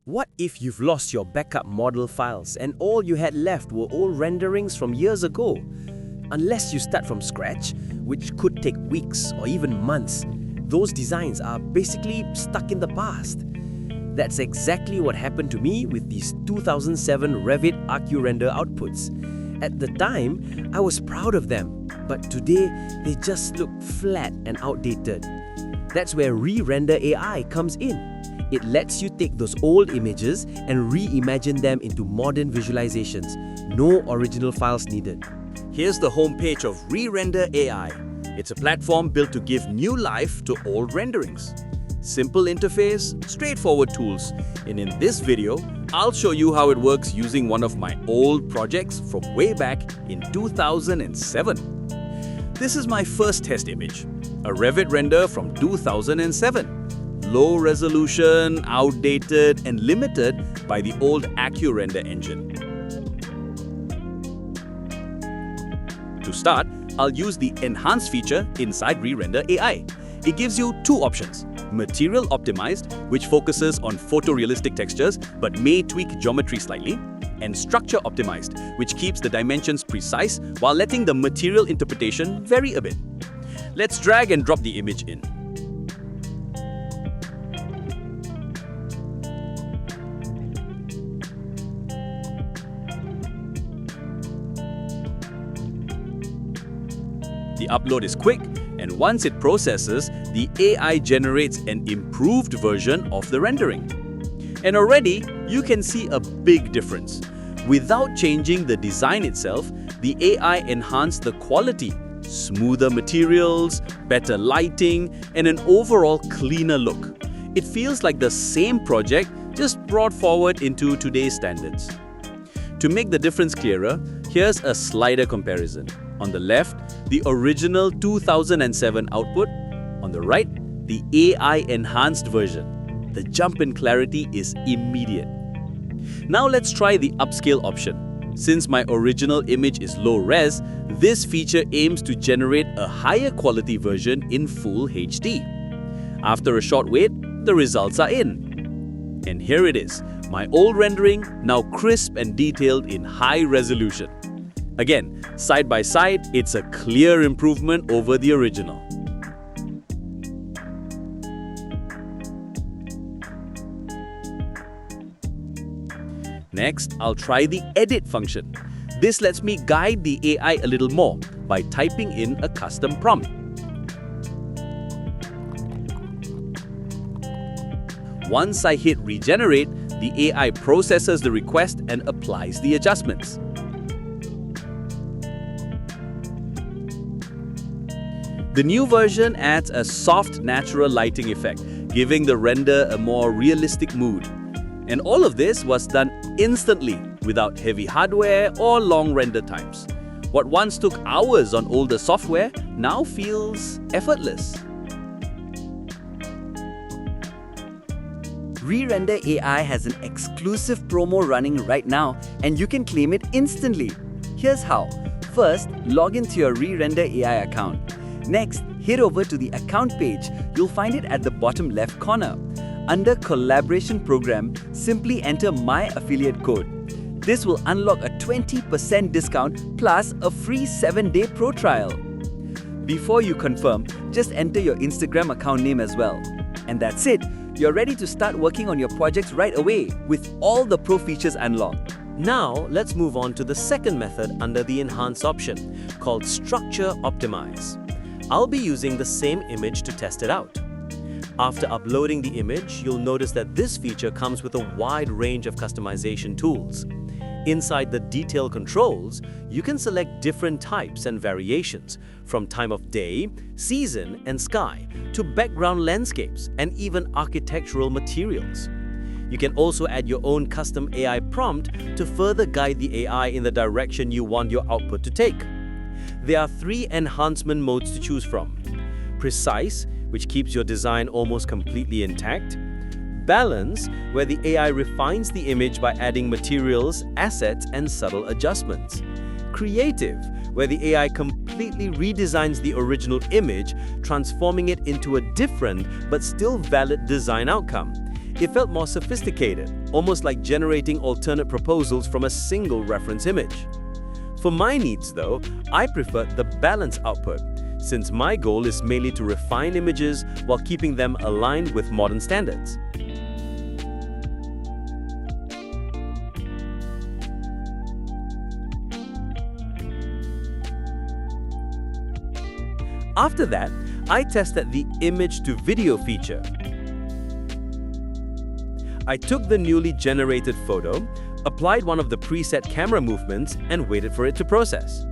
What if you've lost your backup model files and all you had left were old renderings from years ago? Unless you start from scratch, which could take weeks or even months, those designs are basically stuck in the past. That's exactly what happened to me with these 2007 Revit ReRender outputs. At the time, I was proud of them, but today they just look flat and outdated. That's where ReRender AI comes in. It lets you take those old images and reimagine them into modern visualizations. No original files needed. Here's the homepage of ReRender AI. It's a platform built to give new life to old renderings. Simple interface, straightforward tools. And in this video, I'll show you how it works using one of my old projects from way back in 2007. This is my first test image, a Revit render from 2007. Low resolution, outdated, and limited by the old ReRender engine. To start, I'll use the Enhance feature inside ReRender AI. It gives you two options: Material Optimized, which focuses on photorealistic textures but may tweak geometry slightly, and Structure Optimized, which keeps the dimensions precise while letting the material interpretation vary a bit. Let's drag and drop the image in. The upload is quick, and once it processes, the AI generates an improved version of the rendering. And already, you can see a big difference. Without changing the design itself, the AI enhanced the quality, smoother materials, better lighting, and an overall cleaner look. It feels like the same project, just brought forward into today's standards. To make the difference clearer, here's a slider comparison. On the left, the original 2007 output. On the right, the AI-enhanced version. The jump in clarity is immediate. Now let's try the upscale option. Since my original image is low res, this feature aims to generate a higher quality version in full HD. After a short wait, the results are in. And here it is, my old rendering, now crisp and detailed in high resolution. Again, side by side, it's a clear improvement over the original. Next, I'll try the Edit function. This lets me guide the AI a little more by typing in a custom prompt. Once I hit Regenerate, the AI processes the request and applies the adjustments. The new version adds a soft, natural lighting effect, giving the render a more realistic mood. And all of this was done instantly, without heavy hardware or long render times. What once took hours on older software now feels effortless. ReRender AI has an exclusive promo running right now, and you can claim it instantly. Here's how. First, log into your ReRender AI account. Next, head over to the account page. You'll find it at the bottom left corner. Under Collaboration Program, simply enter my affiliate code. This will unlock a 20% discount plus a free 7-day pro trial. Before you confirm, just enter your Instagram account name as well. And that's it. You're ready to start working on your projects right away with all the pro features unlocked. Now, let's move on to the second method under the Enhance option, called Structure Optimize. I'll be using the same image to test it out. After uploading the image, you'll notice that this feature comes with a wide range of customization tools. Inside the Detail controls, you can select different types and variations, from time of day, season, and sky, to background landscapes, and even architectural materials. You can also add your own custom AI prompt to further guide the AI in the direction you want your output to take. There are 3 enhancement modes to choose from: Precise, which keeps your design almost completely intact; Balance, where the AI refines the image by adding materials, assets, and subtle adjustments; Creative, where the AI completely redesigns the original image, transforming it into a different but still valid design outcome; It felt more sophisticated, almost like generating alternate proposals from a single reference image. For my needs though, I prefer the balanced output, since my goal is mainly to refine images while keeping them aligned with modern standards. After that, I tested the image to video feature. I took the newly generated photo, applied one of the preset camera movements, and waited for it to process.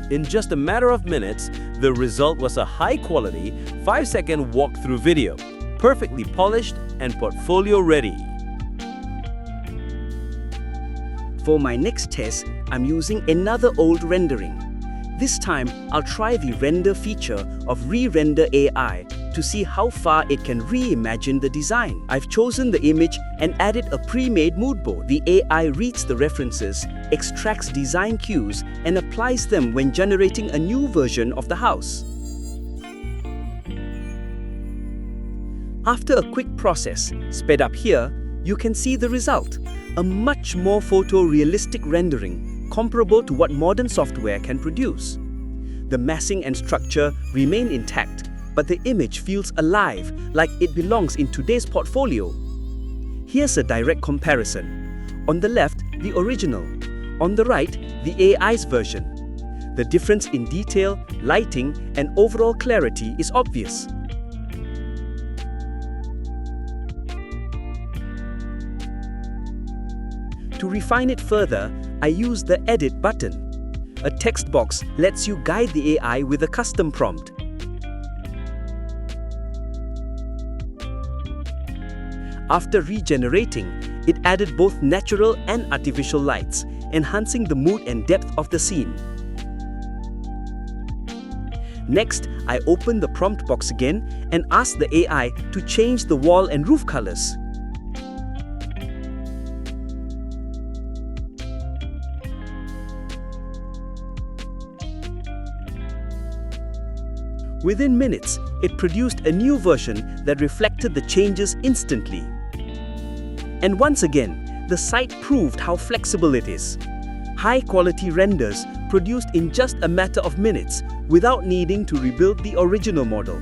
In just a matter of minutes, the result was a high-quality, 5-second walkthrough video, perfectly polished and portfolio-ready. For my next test, I'm using another old rendering. This time, I'll try the render feature of ReRender AI to see how far it can reimagine the design. I've chosen the image and added a pre-made mood board. The AI reads the references, extracts design cues, and applies them when generating a new version of the house. After a quick process, sped up here, you can see the result. A much more photorealistic rendering, comparable to what modern software can produce. The massing and structure remain intact, but the image feels alive, like it belongs in today's portfolio. Here's a direct comparison. On the left, the original. On the right, the AI's version. The difference in detail, lighting, and overall clarity is obvious. To refine it further, I use the Edit button. A text box lets you guide the AI with a custom prompt. After regenerating, it added both natural and artificial lights, enhancing the mood and depth of the scene. Next, I open the prompt box again and ask the AI to change the wall and roof colors. Within minutes, it produced a new version that reflected the changes instantly. And once again, the site proved how flexible it is. High-quality renders produced in just a matter of minutes without needing to rebuild the original model.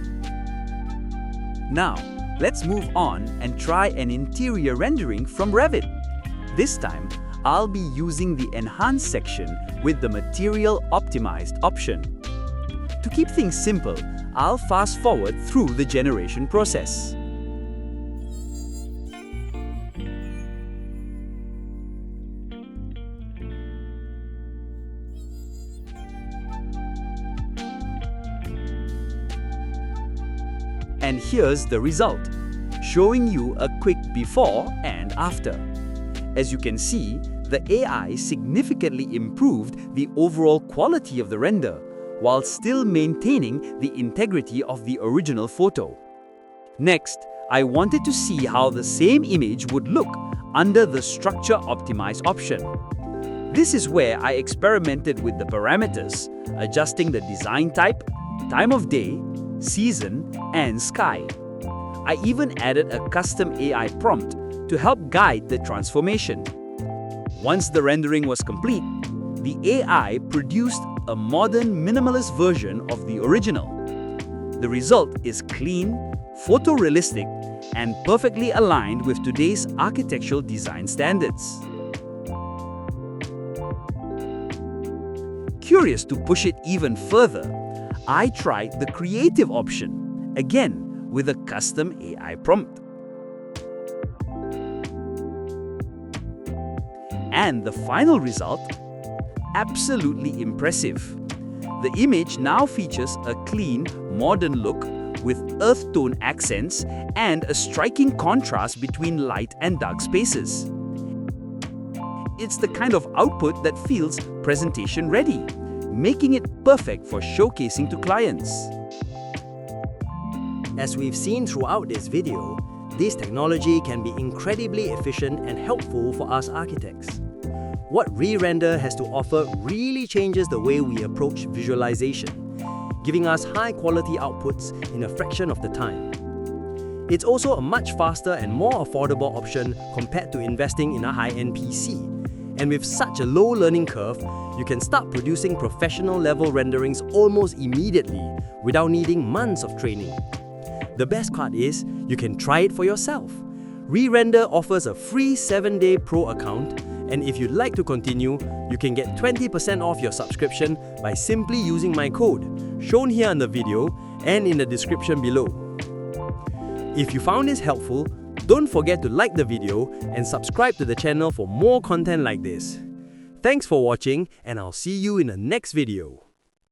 Now, let's move on and try an interior rendering from Revit. This time, I'll be using the Enhance section with the Material Optimized option. To keep things simple, I'll fast forward through the generation process. And here's the result, showing you a quick before and after. As you can see, the AI significantly improved the overall quality of the render, while still maintaining the integrity of the original photo. Next, I wanted to see how the same image would look under the Structure Optimize option. This is where I experimented with the parameters, adjusting the design type, time of day, season, and sky. I even added a custom AI prompt to help guide the transformation. Once the rendering was complete, the AI produced a modern minimalist version of the original. The result is clean, photorealistic, and perfectly aligned with today's architectural design standards. Curious to push it even further, I tried the creative option, again with a custom AI prompt. And the final result? Absolutely impressive. The image now features a clean, modern look with earth tone accents and a striking contrast between light and dark spaces. It's the kind of output that feels presentation ready, making it perfect for showcasing to clients. As we've seen throughout this video, this technology can be incredibly efficient and helpful for us architects. What ReRender has to offer really changes the way we approach visualization, giving us high-quality outputs in a fraction of the time. It's also a much faster and more affordable option compared to investing in a high-end PC. And with such a low learning curve, you can start producing professional level renderings almost immediately without needing months of training. The best part is, you can try it for yourself. ReRender offers a free 7-day pro account, and if you'd like to continue, you can get 20% off your subscription by simply using my code, shown here in the video and in the description below. If you found this helpful, don't forget to like the video and subscribe to the channel for more content like this. Thanks for watching, and I'll see you in the next video.